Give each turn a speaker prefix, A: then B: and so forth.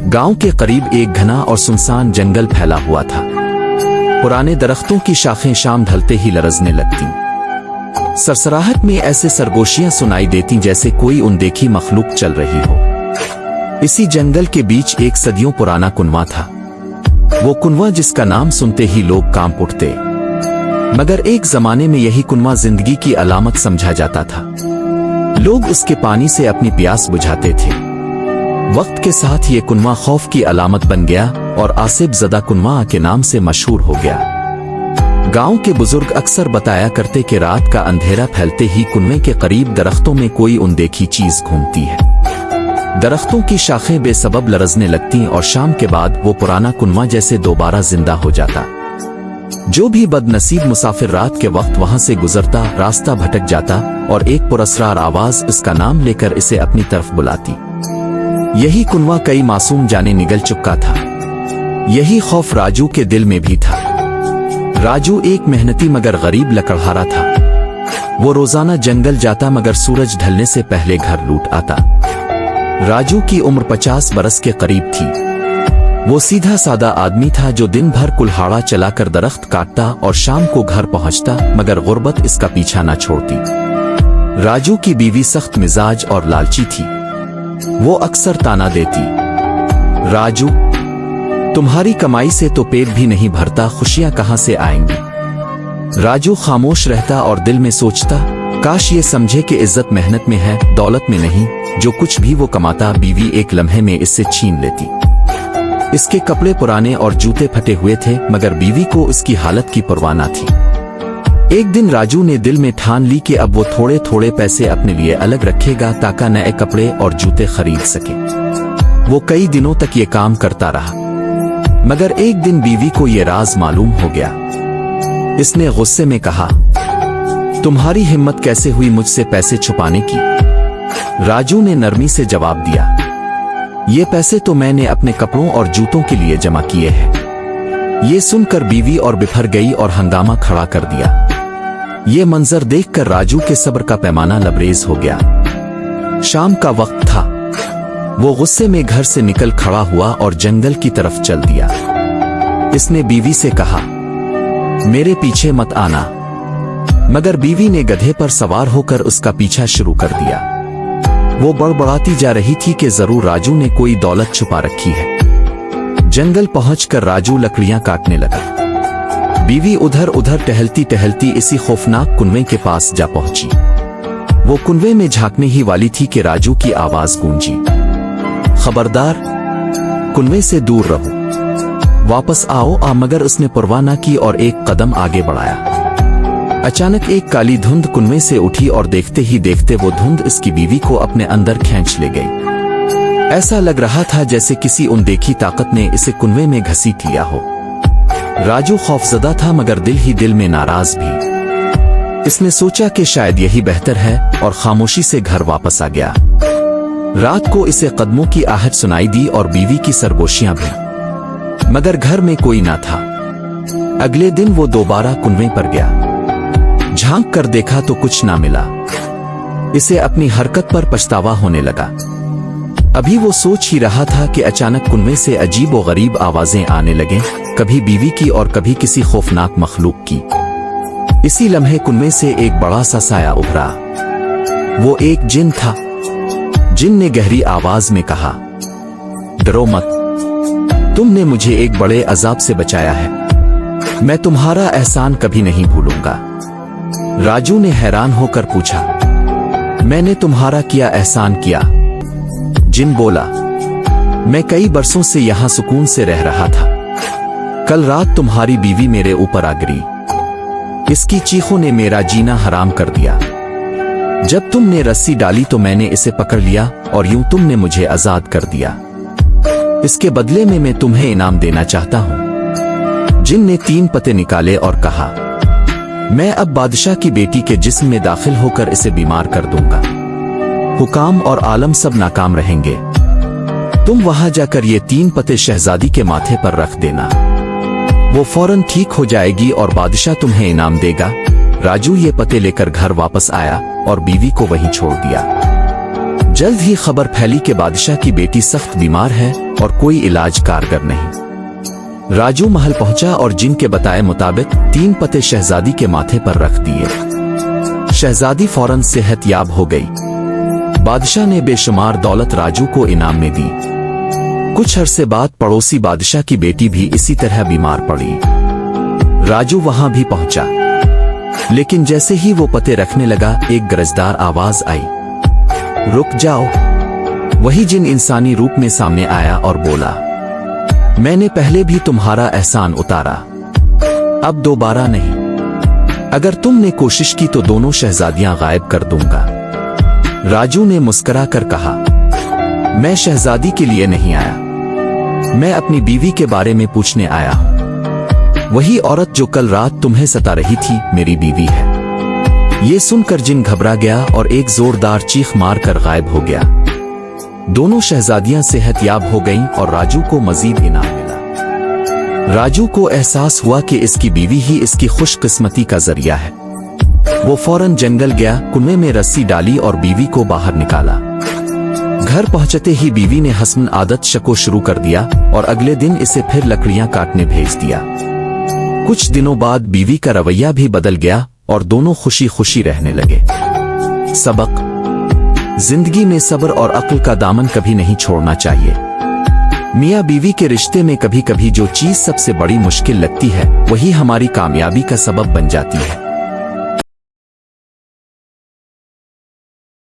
A: गांव के करीब एक घना और सुनसान जंगल फैला हुआ था। पुराने दरख्तों की शाखें शाम ढलते ही लरजने लगतीं। सरसराहट में ऐसे सरगोशियां सुनाई देती जैसे कोई अनदेखी मखलूक चल रही हो। इसी जंगल के बीच एक सदियों पुराना कुनवा था। वो कुनवा जिसका नाम सुनते ही लोग कांप उठते। मगर एक जमाने में यही कुनवा जिंदगी की अलामत समझा जाता था। लोग उसके पानी से अपनी प्यास बुझाते थे। वक्त के साथ ये कुनवा खौफ की अलामत बन गया और आसिफ ज़दा कुनवा के नाम से मशहूर हो गया। गांव के बुजुर्ग अक्सर बताया करते कि रात का अंधेरा फैलते ही कुनवे के करीब दरख्तों में कोई अनदेखी चीज घूमती है। दरख्तों की शाखें बेसबब लरजने लगती और शाम के बाद वो पुराना कुनवा जैसे दोबारा जिंदा हो जाता। जो भी बदनसीब मुसाफिर रात के वक्त वहां से गुजरता रास्ता भटक जाता और एक पुरस्रार आवाज इसका नाम लेकर इसे अपनी तरफ बुलाती। यही कुनवा कई मासूम जाने निगल चुका था। यही खौफ राजू के दिल में भी था। राजू एक मेहनती मगर गरीब लकड़हारा था। वो रोजाना जंगल जाता मगर सूरज ढलने से पहले घर लौट आता। राजू की उम्र 50 बरस के करीब थी। वो सीधा सादा आदमी था जो दिन भर कुल्हाड़ा चलाकर दरख्त काटता और शाम को घर पहुंचता, मगर गुर्बत इसका पीछा न छोड़ती। राजू की बीवी सख्त मिजाज और लालची थी। वो अक्सर ताना देती, राजू तुम्हारी कमाई से तो पेट भी नहीं भरता, खुशियां कहां से आएंगी। राजू खामोश रहता और दिल में सोचता, काश ये समझे कि इज्जत मेहनत में है, दौलत में नहीं। जो कुछ भी वो कमाता बीवी एक लम्हे में इससे छीन लेती। इसके कपड़े पुराने और जूते फटे हुए थे, मगर बीवी को इसकी हालत की परवाह न थी। एक दिन राजू ने दिल में ठान ली कि अब वो थोड़े थोड़े पैसे अपने लिए अलग रखेगा ताकि नए कपड़े और जूते खरीद सके। वो कई दिनों तक ये काम करता रहा, मगर एक दिन बीवी को ये राज मालूम हो गया। इसने गुस्से में कहा, तुम्हारी हिम्मत कैसे हुई मुझसे पैसे छुपाने की? राजू ने नरमी से जवाब दिया, ये पैसे तो मैंने अपने कपड़ों और जूतों के लिए जमा किए हैं। ये सुनकर बीवी और बिफर गई और हंगामा खड़ा कर दिया। ये मंजर देखकर राजू के सब्र का पैमाना लबरेज हो गया। शाम का वक्त था। वो गुस्से में घर से निकल खड़ा हुआ और जंगल की तरफ चल दिया। इसने बीवी से कहा, मेरे पीछे मत आना। मगर बीवी ने गधे पर सवार होकर उसका पीछा शुरू कर दिया। वो बड़बड़ाती जा रही थी कि जरूर राजू ने कोई दौलत छुपा रखी है। जंगल पहुंचकर राजू लकड़ियां काटने लगा। बीवी उधर उधर टहलती टहलती इसी खौफनाक कुनवे के पास जा पहुंची। वो कुनवे में झांकने ही वाली थी कि राजू की आवाज गूंजी, खबरदार, कुनवे से दूर रहो, वापस आओ। मगर उसने परवाह न की और एक कदम आगे बढ़ाया। अचानक एक काली धुंध कुनवे से उठी और देखते ही देखते वो धुंध इसकी बीवी को अपने अंदर खींच ले गई। ऐसा लग रहा था जैसे किसी अनदेखी ताकत ने इसे कुनवे में घसीट लिया हो। राजू खौफजदा था मगर दिल ही दिल में नाराज भी। इसने सोचा कि शायद यही बेहतर है और खामोशी से घर वापस आ गया। रात को इसे कदमों की आहट सुनाई दी और बीवी की सरगोशियां भी, मगर घर में कोई ना था। अगले दिन वो दोबारा कुनवे पर गया। झांक कर देखा तो कुछ ना मिला। इसे अपनी हरकत पर पछतावा होने लगा। अभी वो सोच ही रहा था कि अचानक कुनवे से अजीब व गरीब आवाजें आने लगे, कभी बीवी की और कभी किसी खौफनाक मखलूक की। इसी लम्हे कुनवे से एक बड़ा सा साया उभरा। वो एक जिन था। जिन ने गहरी आवाज में कहा, डरो मत, तुमने मुझे एक बड़े अजाब से बचाया है। मैं तुम्हारा एहसान कभी नहीं भूलूंगा। राजू ने हैरान होकर पूछा, मैंने तुम्हारा क्या एहसान किया? जिन बोला, मैं कई बरसों से यहां सुकून से रह रहा था। कल रात तुम्हारी बीवी मेरे ऊपर आ गिरी। इसकी चीखों ने मेरा जीना हराम कर दिया। जब तुमने रस्सी डाली तो मैंने इसे पकड़ लिया और यूं तुमने मुझे आजाद कर दिया। इसके बदले में मैं तुम्हें इनाम देना चाहता हूं। जिन ने 3 पते निकाले और कहा, मैं अब बादशाह की बेटी के जिस्म में दाखिल होकर इसे बीमार कर दूंगा। हुकाम और आलम सब नाकाम रहेंगे। तुम वहां जाकर ये 3 पते शहजादी के माथे पर रख देना। वो फौरन ठीक हो जाएगी और बादशाह तुम्हें इनाम देगा। राजू ये पते लेकर घर वापस आया और बीवी को वहीं छोड़ दिया। जल्द ही खबर फैली कि बादशाह की बेटी सख्त बीमार है और कोई इलाज कारगर नहीं। राजू महल पहुंचा और जिन के बताए मुताबिक 3 पते शहजादी के माथे पर रख दिए। शहजादी फौरन सेहतयाब हो गई। बादशाह ने बेशुमार दौलत राजू को इनाम में दी। कुछ अरसे बाद पड़ोसी बादशाह की बेटी भी इसी तरह बीमार पड़ी। राजू वहां भी पहुंचा, लेकिन जैसे ही वो पते रखने लगा एक गरजदार आवाज आई, रुक जाओ। वही जिन इंसानी रूप में सामने आया और बोला, मैंने पहले भी तुम्हारा एहसान उतारा, अब दोबारा नहीं। अगर तुमने कोशिश की तो दोनों शहजादियां गायब कर दूंगा। राजू ने मुस्कुरा कर कहा, मैं शहजादी के लिए नहीं आया, मैं अपनी बीवी के बारे में पूछने आया हूं। वही औरत जो कल रात तुम्हें सता रही थी मेरी बीवी है। ये सुनकर जिन घबरा गया और एक जोरदार चीख मारकर गायब हो गया। दोनों शहजादियां सेहतयाब हो गईं और राजू को मजीद इनाम मिला। राजू को एहसास हुआ कि इसकी बीवी ही इसकी खुशकिस्मती का जरिया है। वो फौरन जंगल गया, कुएं में रस्सी डाली और बीवी को बाहर निकाला। घर पहुंचते ही बीवी ने हसन आदत शको शुरू कर दिया और अगले दिन इसे फिर लकड़ियां काटने भेज दिया। कुछ दिनों बाद बीवी का रवैया भी बदल गया और दोनों खुशी खुशी रहने लगे। सबक: जिंदगी में सब्र और अक्ल का दामन कभी नहीं छोड़ना चाहिए। मियाँ बीवी के रिश्ते में कभी कभी जो चीज सबसे बड़ी मुश्किल लगती है वही हमारी कामयाबी का सबब बन जाती है।